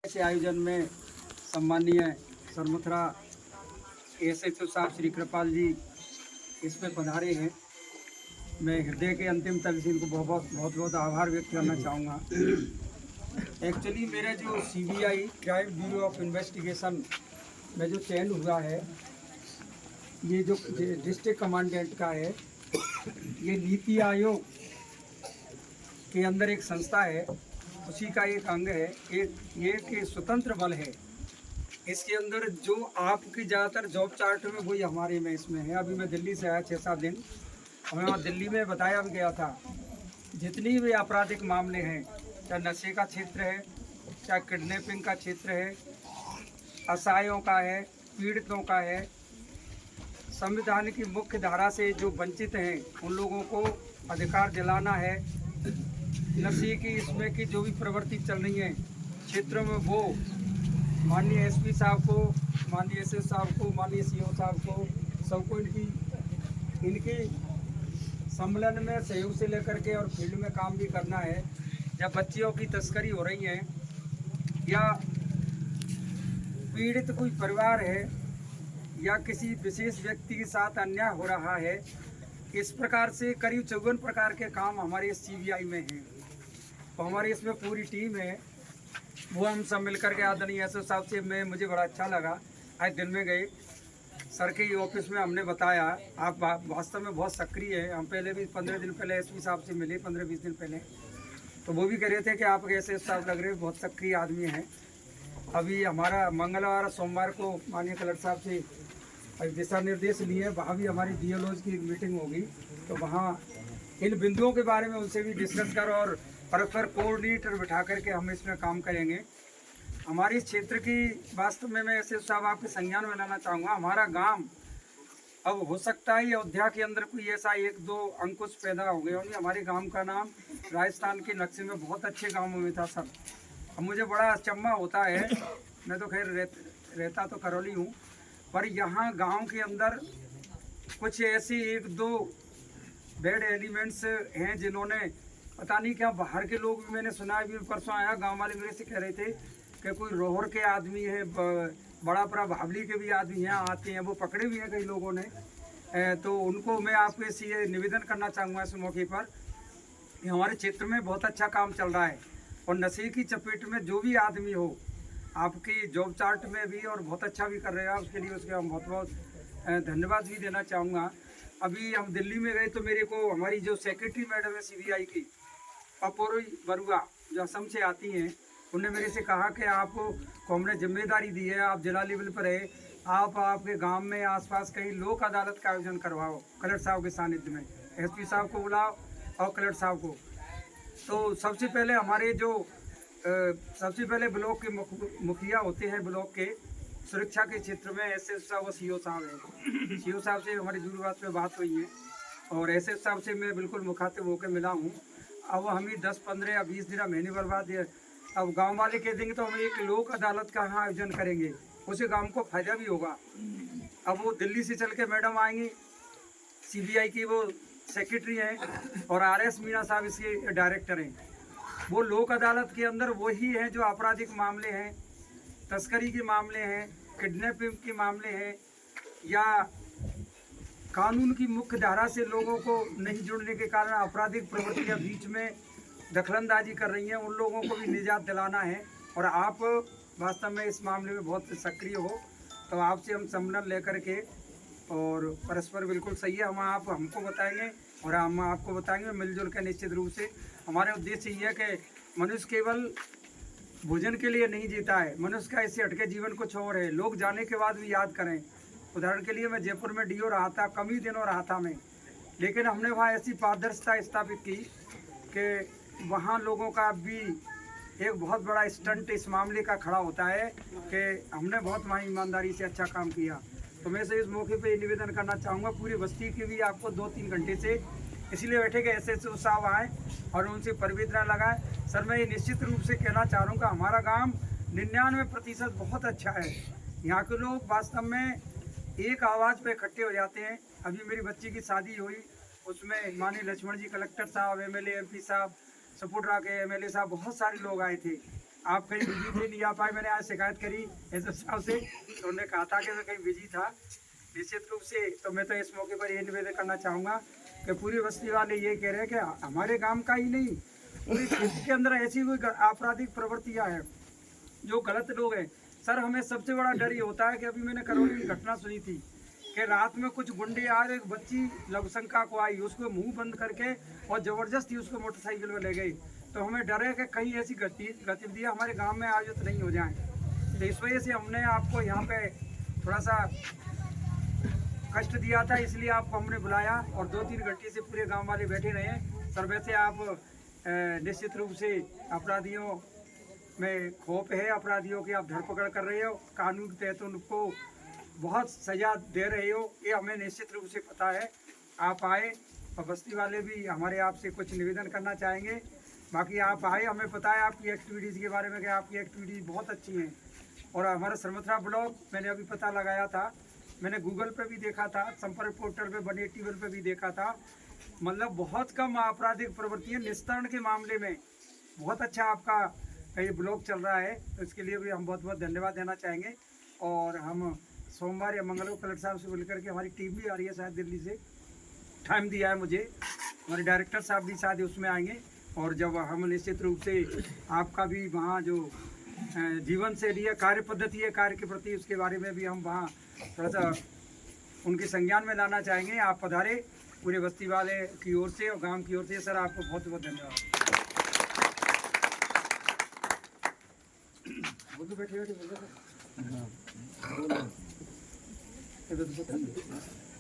ऐसे आयोजन में सम्मानीय सरमुथरा एसएचओ साहब श्री कृपाल जी इसमें पधारे हैं। मैं हृदय के अंतिम तल से इनको बहुत आभार व्यक्त करना चाहूँगा। एक्चुअली मेरा जो CBI crime bureau of investigation में जो चयन हुआ है, ये जो डिस्ट्रिक्ट कमांडेंट का है, ये नीति आयोग के अंदर एक संस्था है, उसी का एक अंग है। एक स्वतंत्र बल है। इसके अंदर जो आपकी ज़्यादातर जॉब चार्ट में वही हमारे में इसमें है। अभी मैं दिल्ली से आया 6-7 दिन, हमें वहाँ दिल्ली में बताया भी गया था जितनी भी आपराधिक मामले हैं, चाहे नशे का क्षेत्र है, चाहे किडनैपिंग का क्षेत्र है, असहायों का है, पीड़ितों का है, संविधान की मुख्य धारा से जो वंचित हैं उन लोगों को अधिकार दिलाना है। नशे की इसमें की जो भी प्रवृत्ति चल रही है क्षेत्रों में, वो माननीय एसपी साहब को, माननीय एसएस साहब को, माननीय सीओ साहब को, सबको इनकी सम्मेलन में सहयोग से लेकर के और फील्ड में काम भी करना है। जब बच्चियों की तस्करी हो रही है या पीड़ित कोई परिवार है या किसी विशेष व्यक्ति के साथ अन्याय हो रहा है, इस प्रकार से करीब 54 प्रकार के काम हमारे सीबीआई में हैं। तो हमारी इसमें पूरी टीम है, वो हम सब मिलकर के आदरणीय एसओ साहब से मुझे बड़ा अच्छा लगा। आज दिन में गए सर के ऑफिस में, हमने बताया आप वास्तव में बहुत सक्रिय है। हम पहले भी 15 दिन पहले एसपी साहब से मिले, 15-20 दिन पहले, तो वो भी कह रहे थे कि आप ऐसे साहब लग रहे, बहुत सक्रिय आदमी हैं। अभी हमारा मंगलवार सोमवार को माननीय कलेक्टर साहब से दिशा निर्देश लिए, वहाँ भी हमारी डीएलओज की मीटिंग होगी, तो वहाँ इन बिंदुओं के बारे में उनसे भी डिस्कस कर और परस्पर कोऑर्डिनेटर बिठा करके हम इसमें काम करेंगे। हमारे इस क्षेत्र की वास्तव में मैं ऐसे साहब आपके संज्ञान में लाना चाहूँगा। हमारा गांव अब हो सकता है अयोध्या के अंदर कोई ऐसा 1-2 अंकुश पैदा हो गए होंगे। हमारे गांव का नाम राजस्थान के नक्शे में बहुत अच्छे गाँवों में था सब। अब मुझे बड़ा अचंभा होता है, मैं तो खैर रहता तो करौली हूँ, पर यहाँ गाँव के अंदर कुछ ऐसे 1-2 बैड एलिमेंट्स हैं जिन्होंने पता नहीं क्या, बाहर के लोग भी मैंने सुना है। भी परसों आया, गांव वाले मेरे से कह रहे थे कि कोई रोहर के आदमी है, बड़ापुरा भावली के भी आदमी यहाँ आते हैं, वो पकड़े भी हैं कई लोगों ने। तो उनको मैं आपके से ये निवेदन करना चाहूँगा इस मौके पर कि हमारे क्षेत्र में बहुत अच्छा काम चल रहा है और नशे की चपेट में जो भी आदमी हो, आपकी जॉब चार्ट में भी और बहुत अच्छा भी कर रहे हैं, उसके लिए उसके हम बहुत धन्यवाद भी देना चाहूँगा। अभी हम दिल्ली में गए तो मेरे को हमारी जो सेक्रेटरी मैडम है सीबीआई की, अपूर्वी बरुआ, जो असम से आती हैं, उन्होंने मेरे से कहा कि आपको हमने जिम्मेदारी दी है, आप जिला लेवल पर है, आप आपके गांव में आसपास कहीं लोक अदालत का आयोजन करवाओ कलेक्टर साहब के सानिध्य में। एसपी साहब को बुलाओ और कलेक्टर साहब को। तो सबसे पहले हमारे जो सबसे पहले ब्लॉक के मुखिया होते हैं, ब्लॉक के सुरक्षा के क्षेत्र में एसएस साहब और सीओ साहब हैं। सीओ साहब से हमारी दूरभाष पे बात हुई है और एसएस साहब से मैं बिल्कुल मुखातिब होकर मिला हूँ। अब हम ही 10, 15 या 20 दिन, महीने भर बाद अब गांव वाले कह देंगे तो हम एक लोक अदालत का यहाँ आयोजन करेंगे, उसे गांव को फायदा भी होगा। अब वो दिल्ली से चल के मैडम आएंगी, सीबीआई की वो सेक्रेटरी हैं और आरएस मीणा साहब इसके डायरेक्टर हैं। वो लोक अदालत के अंदर वही हैं जो आपराधिक मामले हैं, तस्करी के मामले हैं, किडनैपिंग के मामले हैं, या कानून की मुख्य धारा से लोगों को नहीं जुड़ने के कारण आपराधिक प्रवृत्तियां बीच में दखलंदाजी कर रही हैं, उन लोगों को भी निजात दिलाना है। और आप वास्तव में इस मामले में बहुत सक्रिय हो, तो आपसे हम सम्मेलन लेकर के और परस्पर बिल्कुल सही है, आप हमको बताएंगे और हम आपको बताएंगे, मिलजुल कर निश्चित रूप से। हमारे उद्देश्य ये है कि मनुष्य केवल भोजन के लिए नहीं जीता है, मनुष्य का इससे हटके जीवन कुछ और है। लोग जाने के बाद भी याद करें। उदाहरण के लिए मैं जयपुर में डीओ रहा था, कम ही दिनों रहा था मैं, लेकिन हमने वहाँ ऐसी पारदर्शिता स्थापित की कि वहाँ लोगों का भी एक बहुत बड़ा स्टंट इस मामले का खड़ा होता है कि हमने बहुत वहाँ ईमानदारी से अच्छा काम किया। तो मैं से इस मौके पे निवेदन करना चाहूँगा, पूरी बस्ती की भी आपको 2-3 घंटे से इसलिए बैठे कि एसएचओ साहब आए और उनसे पवित्रा लगाए। सर मैं ये निश्चित रूप से कहना चाह रहा हूँ कि हमारा गाँव 99% बहुत अच्छा है। यहाँ के लोग वास्तव में एक आवाज़ पे इकट्ठे हो जाते हैं। अभी मेरी बच्ची की शादी हुई, उसमें माननीय लक्ष्मण जी कलेक्टर साहब, एमएलए एमपी साहब, सपुटरा के एमएलए साहब, बहुत सारे लोग आए थे। आप कहीं बिजी थे, नहीं आ पाए। मैंने आज शिकायत करी एसएस साहब से, तो उन्होंने कहा था कि मैं कहीं बिजी था। निश्चित रूप से तो मैं तो इस मौके पर ये निवेदन करना चाहूँगा कि पूरी बस्ती वाले ये कह रहे हैं कि हमारे गांव का ही नहीं, पूरे क्षेत्र के अंदर ऐसी कोई आपराधिक प्रवृत्तियाँ हैं, जो गलत लोग हैं। सर, हमें सबसे बड़ा डर ये होता है कि अभी मैंने करौली की घटना सुनी थी कि रात में कुछ गुंडे आ रहे, एक बच्ची लघुशंका को आई, उसको मुंह बंद करके और ज़बरदस्ती उसको मोटरसाइकिल में ले गई। तो हमें डर है कि कहीं ऐसी गतिविधियाँ हमारे गांव में आयोजित नहीं हो जाएं। तो इस वजह से हमने आपको यहाँ पे थोड़ा सा कष्ट दिया था, इसलिए आपको हमने बुलाया और 2-3 घंटे से पूरे गांव वाले बैठे रहे। सर, वैसे आप निश्चित रूप से अपराधियों में खौफ है, अपराधियों की आप धरपकड़ कर रहे हो, कानून के तहत उनको बहुत सजा दे रहे हो, ये हमें निश्चित रूप से पता है। आप आए और बस्ती वाले भी हमारे आपसे कुछ निवेदन करना चाहेंगे। बाकी आप आए, हमें पता है आपकी एक्टिविटीज़ के बारे में कि आपकी एक्टिविटीज़ बहुत अच्छी हैं। और हमारा सरमथरा ब्लॉक मैंने अभी पता लगाया था, मैंने गूगल पे भी देखा था, संपर्क पोर्टल पे, बने टीवी पे भी देखा था, मतलब बहुत कम आपराधिक प्रवृत्तियाँ निस्तारण के मामले में बहुत अच्छा आपका ये ब्लॉग चल रहा है। तो इसके लिए भी हम बहुत बहुत धन्यवाद देना चाहेंगे। और हम सोमवार या मंगलवार कलेक्टर साहब से मिलकर के, हमारी टीम भी आ रही है शायद दिल्ली से, टाइम दिया है मुझे, हमारे डायरेक्टर साहब भी शायद उसमें आएंगे। और जब हम निश्चित रूप से आपका भी वहाँ जो जीवन शैली है, कार्य पद्धति है, कार्य के प्रति, उसके बारे में भी हम वहाँ थोड़ा सा उनके संज्ञान में लाना चाहेंगे। आप पधारे पूरे बस्ती वाले की ओर से और गांव की ओर से। सर, आपको बहुत बहुत धन्यवाद। बैठे बैठे